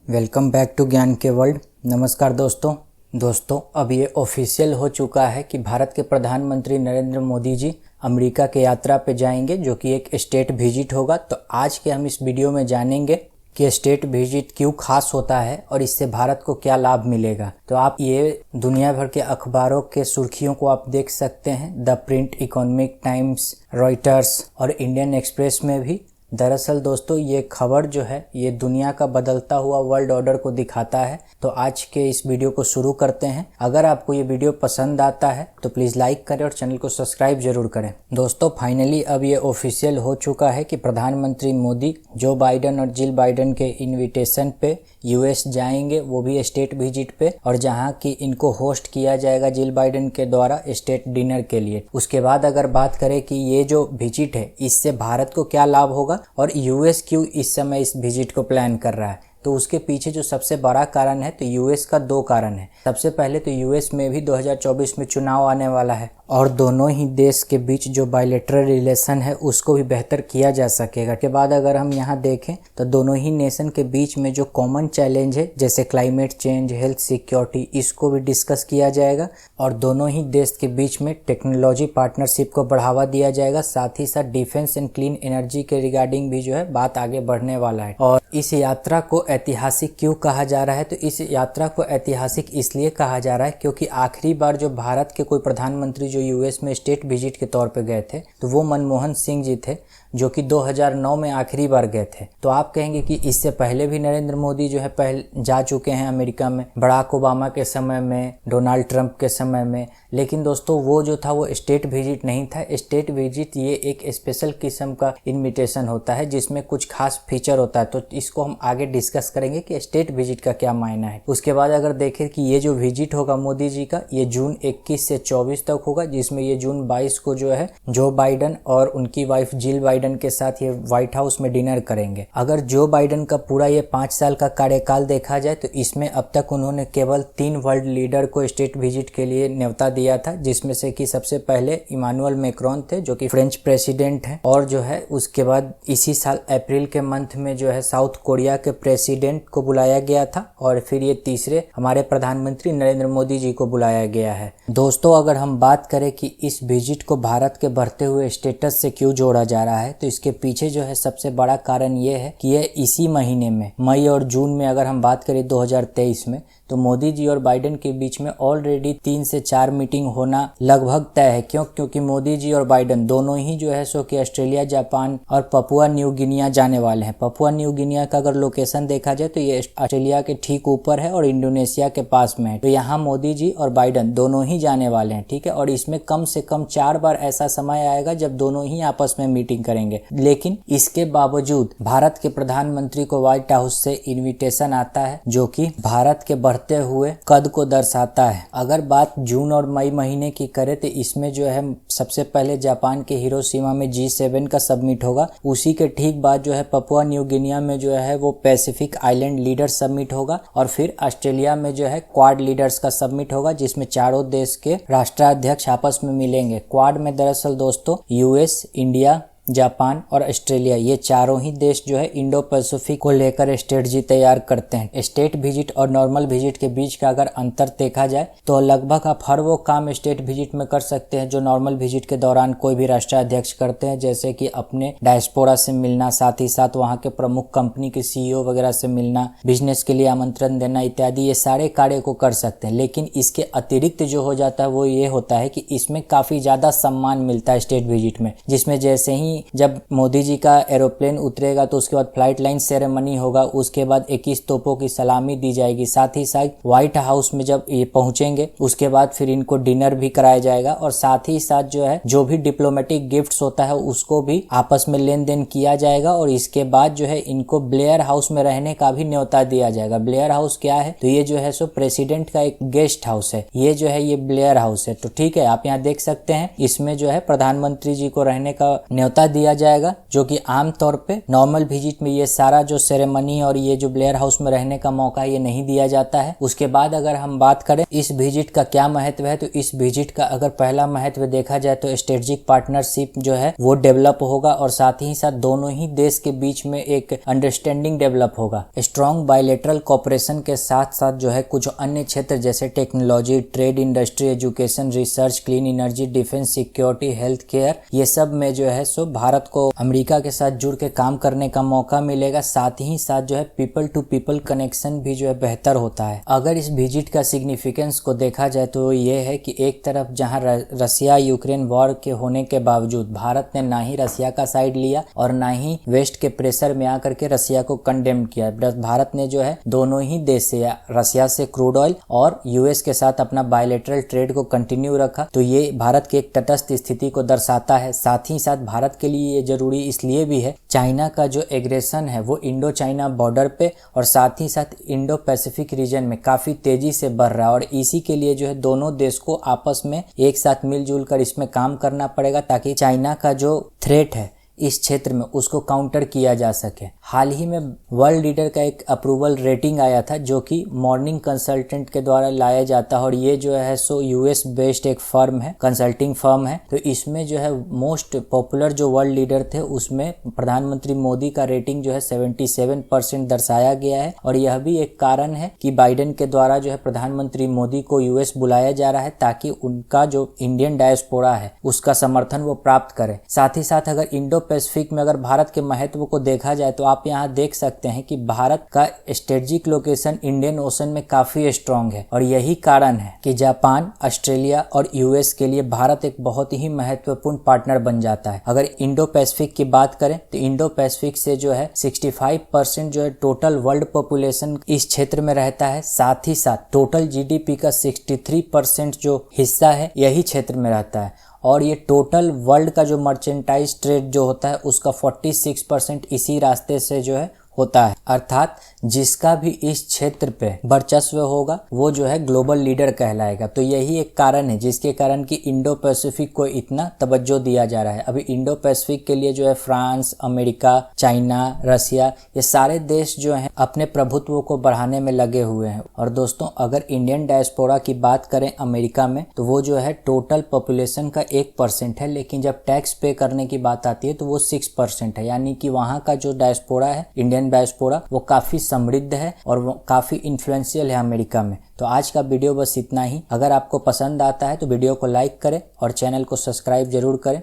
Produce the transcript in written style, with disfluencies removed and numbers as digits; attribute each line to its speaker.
Speaker 1: Welcome back to ज्ञान के world. नमस्कार दोस्तों अब ये ऑफिशियल हो चुका है कि भारत के प्रधानमंत्री नरेंद्र मोदी जी अमेरिका के यात्रा पे जाएंगे, जो कि एक स्टेट विजिट होगा। तो आज के हम इस वीडियो में जानेंगे कि स्टेट विजिट क्यों खास होता है और इससे भारत को क्या लाभ मिलेगा। तो आप ये दुनिया भर के अखबारों के सुर्खियों को आप देख सकते हैं, the print, economic times, Reuters और इंडियन एक्सप्रेस में भी। दरअसल दोस्तों ये खबर जो है ये दुनिया का बदलता हुआ वर्ल्ड ऑर्डर को दिखाता है। तो आज के इस वीडियो को शुरू करते हैं। अगर आपको ये वीडियो पसंद आता है तो प्लीज़ लाइक करें और चैनल को सब्सक्राइब जरूर करें। दोस्तों फाइनली अब ये ऑफिशियल हो चुका है कि प्रधानमंत्री मोदी जो बाइडन और जिल बाइडन के इन्विटेशन पे यूएस जाएंगे, वो भी स्टेट विजिट पे, और जहां की इनको होस्ट किया जाएगा जिल बाइडन के द्वारा स्टेट डिनर के लिए। उसके बाद अगर बात करें कि ये जो विजिट है इससे भारत को क्या लाभ होगा और यूएस क्यों इस समय इस विजिट को प्लान कर रहा है, तो उसके पीछे जो सबसे बड़ा कारण है तो यूएस का दो कारण है। सबसे पहले तो यूएस में भी 2024 में चुनाव आने वाला है और दोनों ही देश के बीच जो बायलैटरल रिलेशन है उसको भी बेहतर किया जा सकेगा। के बाद अगर हम यहाँ देखें तो दोनों ही नेशन के बीच में जो कॉमन चैलेंज है जैसे क्लाइमेट चेंज, हेल्थ सिक्योरिटी, इसको भी डिस्कस किया जाएगा और दोनों ही देश के बीच में टेक्नोलॉजी पार्टनरशिप को बढ़ावा दिया जाएगा। साथ ही साथ डिफेंस एंड क्लीन एनर्जी के रिगार्डिंग भी जो है बात आगे बढ़ने वाला है। और इस यात्रा को ऐतिहासिक क्यों कहा जा रहा है, तो इस यात्रा को ऐतिहासिक इसलिए कहा जा रहा है क्योंकि आखिरी बार जो भारत के कोई प्रधानमंत्री जो यूएस में स्टेट विजिट के तौर पे गए थे तो वो मनमोहन सिंह जी थे, जो कि 2009 में आखिरी बार गए थे। तो आप कहेंगे कि इससे पहले भी नरेंद्र मोदी जो है पहले जा चुके हैं अमेरिका में, बराक ओबामा के समय में, डोनाल्ड ट्रंप के समय में। लेकिन दोस्तों वो जो था वो स्टेट विजिट नहीं था। स्टेट विजिट ये एक स्पेशल किस्म का इन्विटेशन होता है जिसमें कुछ खास फीचर होता है। तो इसको हम आगे डिस्कस करेंगे कि स्टेट विजिट का क्या मायना है। उसके बाद अगर देखें कि ये जो विजिट होगा मोदी जी का, ये जून 21 से 24 तक होगा, जिसमें ये जून 22 को जो है जो बाइडन और उनकी वाइफ जिल बाइडन के साथ ये व्हाइट हाउस में डिनर करेंगे। अगर जो बाइडन का पूरा ये 5 साल का कार्यकाल देखा जाए तो इसमें अब तक उन्होंने केवल 3 वर्ल्ड लीडर को स्टेट विजिट के लिए न्योता दिया था, जिसमें से कि सबसे पहले इमानुएल मैक्रोन थे जो कि फ्रेंच प्रेसिडेंट हैं, और जो है उसके बाद इसी साल अप्रैल के मंथ में जो है साउथ कोरिया के प्रेसिडेंट को बुलाया गया था, और फिर ये तीसरे हमारे प्रधानमंत्री नरेंद्र मोदी जी को बुलाया गया है। दोस्तों अगर हम बात करें कि इस विजिट को भारत के बढ़ते हुए स्टेटस से क्यों जोड़ा जा रहा है, तो इसके पीछे जो है सबसे बड़ा कारण ये है कि ये इसी महीने में मई और जून में अगर हम बात करें 2023 में, तो मोदी जी और बाइडन के बीच में ऑलरेडी 3 से 4 मीटिंग होना लगभग तय है। क्योंकि मोदी जी और बाइडन दोनों ही जो है सो कि ऑस्ट्रेलिया, जापान और पपुआ न्यू गिनिया जाने वाले हैं। पपुआ न्यू गिनिया का अगर लोकेशन देखा जाए तो ये ऑस्ट्रेलिया के ठीक ऊपर है और इंडोनेशिया के पास में है। तो यहाँ मोदी जी और बाइडन दोनों ही जाने वाले हैं, ठीक है। और इसमें कम से कम 4 बार ऐसा समय आएगा जब दोनों ही आपस में मीटिंग करेंगे। लेकिन इसके बावजूद भारत के प्रधानमंत्री को व्हाइट हाउस से इन्विटेशन आता है, जो कि भारत के बढ़ते हुए कद को दर्शाता है। अगर बात जून और मई महीने की करें तो इसमें जो है सबसे पहले जापान के हिरोशिमा में G7 का समिट होगा। उसी के ठीक बाद जो है पपुआ न्यू गिनिया में जो है वो पैसिफिक आइलैंड लीडर समिट होगा, और फिर ऑस्ट्रेलिया में जो है क्वाड लीडर्स का समिट होगा, जिसमें चारों देश के राष्ट्राध्यक्ष आपस में मिलेंगे। क्वाड में दरअसल दोस्तों यूएस, इंडिया, जापान और ऑस्ट्रेलिया, ये चारों ही देश जो है इंडो पैसिफिक को लेकर स्ट्रेटजी तैयार करते हैं। स्टेट विजिट और नॉर्मल विजिट के बीच का अगर अंतर देखा जाए तो लगभग आप हर वो काम स्टेट विजिट में कर सकते हैं जो नॉर्मल विजिट के दौरान कोई भी राष्ट्राध्यक्ष करते हैं, जैसे कि अपने डायस्पोरा से मिलना, साथ ही साथ वहाँ के प्रमुख कंपनी के CEO वगैरह से मिलना, बिजनेस के लिए आमंत्रण देना इत्यादि, ये सारे कार्य को कर सकते हैं। लेकिन इसके अतिरिक्त जो हो जाता है वो ये होता है कि इसमें काफी ज्यादा सम्मान मिलता है स्टेट विजिट में, जिसमें जैसे ही जब मोदी जी का एरोप्लेन उतरेगा तो उसके बाद फ्लाइट लाइन सेरेमनी होगा, उसके बाद 21 तोपों की सलामी दी जाएगी। साथ ही साथ व्हाइट हाउस में जब ये पहुंचेंगे उसके बाद फिर इनको डिनर भी कराया जाएगा, और साथ ही साथ जो है जो भी डिप्लोमेटिक गिफ्ट्स होता है उसको भी आपस में लेन देन किया जाएगा। और इसके बाद जो है इनको ब्लेयर हाउस में रहने का भी न्योता दिया जाएगा। ब्लेयर हाउस क्या है, तो ये जो है सो प्रेसिडेंट का एक गेस्ट हाउस है, ये जो है ये ब्लेयर हाउस है। तो ठीक है, आप यहाँ देख सकते हैं इसमें जो है प्रधानमंत्री जी को रहने का न्योता वीजा दिया जाएगा, जो कि आमतौर पे नॉर्मल विजिट में ये सारा जो सेरेमनी और ये जो ब्लेयर हाउस में रहने का मौका ये नहीं दिया जाता है। उसके बाद अगर हम बात करें इस विजिट का क्या महत्व है, तो इस विजिट का अगर पहला महत्व देखा जाए तो स्ट्रेटेजिक पार्टनरशिप जो है वो डेवलप होगा और साथ ही साथ दोनों ही देश के बीच में एक अंडरस्टैंडिंग डेवलप होगा। स्ट्रॉन्ग बायलैटरल कोऑपरेशन के साथ साथ जो है कुछ अन्य क्षेत्र जैसे technology, trade, industry, education, research, clean energy, defence, security, health care, ये सब में जो है सो भारत को अमेरिका के साथ जुड़ के काम करने का मौका मिलेगा। साथ ही साथ जो है पीपल टू पीपल कनेक्शन भी जो है बेहतर होता है। अगर इस विजिट का सिग्निफिकेंस को देखा जाए तो ये है कि एक तरफ जहां रसिया यूक्रेन वॉर के होने के बावजूद भारत ने ना ही रसिया का साइड लिया और ना ही वेस्ट के प्रेशर में आकर के रसिया को कंडेम किया। भारत ने जो है दोनों ही देश से, रसिया से क्रूड ऑयल और यूएस के साथ अपना बायलैटरल ट्रेड को कंटिन्यू रखा। तो ये भारत की एक तटस्थ स्थिति को दर्शाता है। साथ ही साथ भारत के लिए ये जरूरी इसलिए भी है, चाइना का जो एग्रेशन है वो इंडो चाइना बॉर्डर पे और साथ ही साथ इंडो पैसिफिक रीजन में काफी तेजी से बढ़ रहा है और इसी के लिए जो है दोनों देश को आपस में एक साथ मिलजुल कर इसमें काम करना पड़ेगा ताकि चाइना का जो थ्रेट है इस क्षेत्र में उसको काउंटर किया जा सके। हाल ही में वर्ल्ड लीडर का एक अप्रूवल रेटिंग आया था जो कि मॉर्निंग कंसल्टेंट के द्वारा लाया जाता है और ये जो है सो यूएस बेस्ड एक फर्म है, कंसल्टिंग फर्म है। तो इसमें जो है मोस्ट पॉपुलर जो वर्ल्ड लीडर थे उसमें प्रधानमंत्री मोदी का रेटिंग जो है 77% दर्शाया गया है और यह भी एक कारण है कि बाइडेन के द्वारा जो है प्रधानमंत्री मोदी को यूएस बुलाया जा रहा है ताकि उनका जो इंडियन डायस्पोरा है उसका समर्थन वो प्राप्त करे। साथ ही साथ अगर इंडो पैसिफिक में अगर भारत के महत्व को देखा जाए तो आप यहाँ देख सकते हैं कि भारत का स्ट्रेटेजिक लोकेशन इंडियन ओशन में काफी स्ट्रांग है और यही कारण है कि जापान, ऑस्ट्रेलिया और यूएस के लिए भारत एक बहुत ही महत्वपूर्ण पार्टनर बन जाता है। अगर इंडो पैसिफिक की बात करें तो इंडो पैसिफिक से जो है 65% जो है टोटल वर्ल्ड पॉपुलेशन इस क्षेत्र में रहता है। साथ ही साथ टोटल जीडीपी का 63% जो हिस्सा है यही क्षेत्र में रहता है और ये टोटल वर्ल्ड का जो मर्चेंटाइज ट्रेड जो होता है उसका 46% इसी रास्ते से जो है होता है। अर्थात जिसका भी इस क्षेत्र पे वर्चस्व होगा वो जो है ग्लोबल लीडर कहलाएगा। तो यही एक कारण है जिसके कारण कि इंडो पैसिफिक को इतना तवज्जो दिया जा रहा है। अभी इंडो पैसिफिक के लिए जो है फ्रांस, अमेरिका, चाइना, रसिया, ये सारे देश जो हैं अपने प्रभुत्व को बढ़ाने में लगे हुए हैं। और दोस्तों अगर इंडियन डायस्पोरा की बात करें अमेरिका में तो वो जो है टोटल पॉपुलेशन का 1% है, लेकिन जब टैक्स पे करने की बात आती है तो वो 6% है। यानी कि वहाँ का जो डायस्पोरा है, इंडियन डायस्पोरा, वो काफी समृद्ध है और वो काफी इन्फ्लुएंशियल है अमेरिका में। तो आज का वीडियो बस इतना ही। अगर आपको पसंद आता है तो वीडियो को लाइक करें और चैनल को सब्सक्राइब जरूर करें।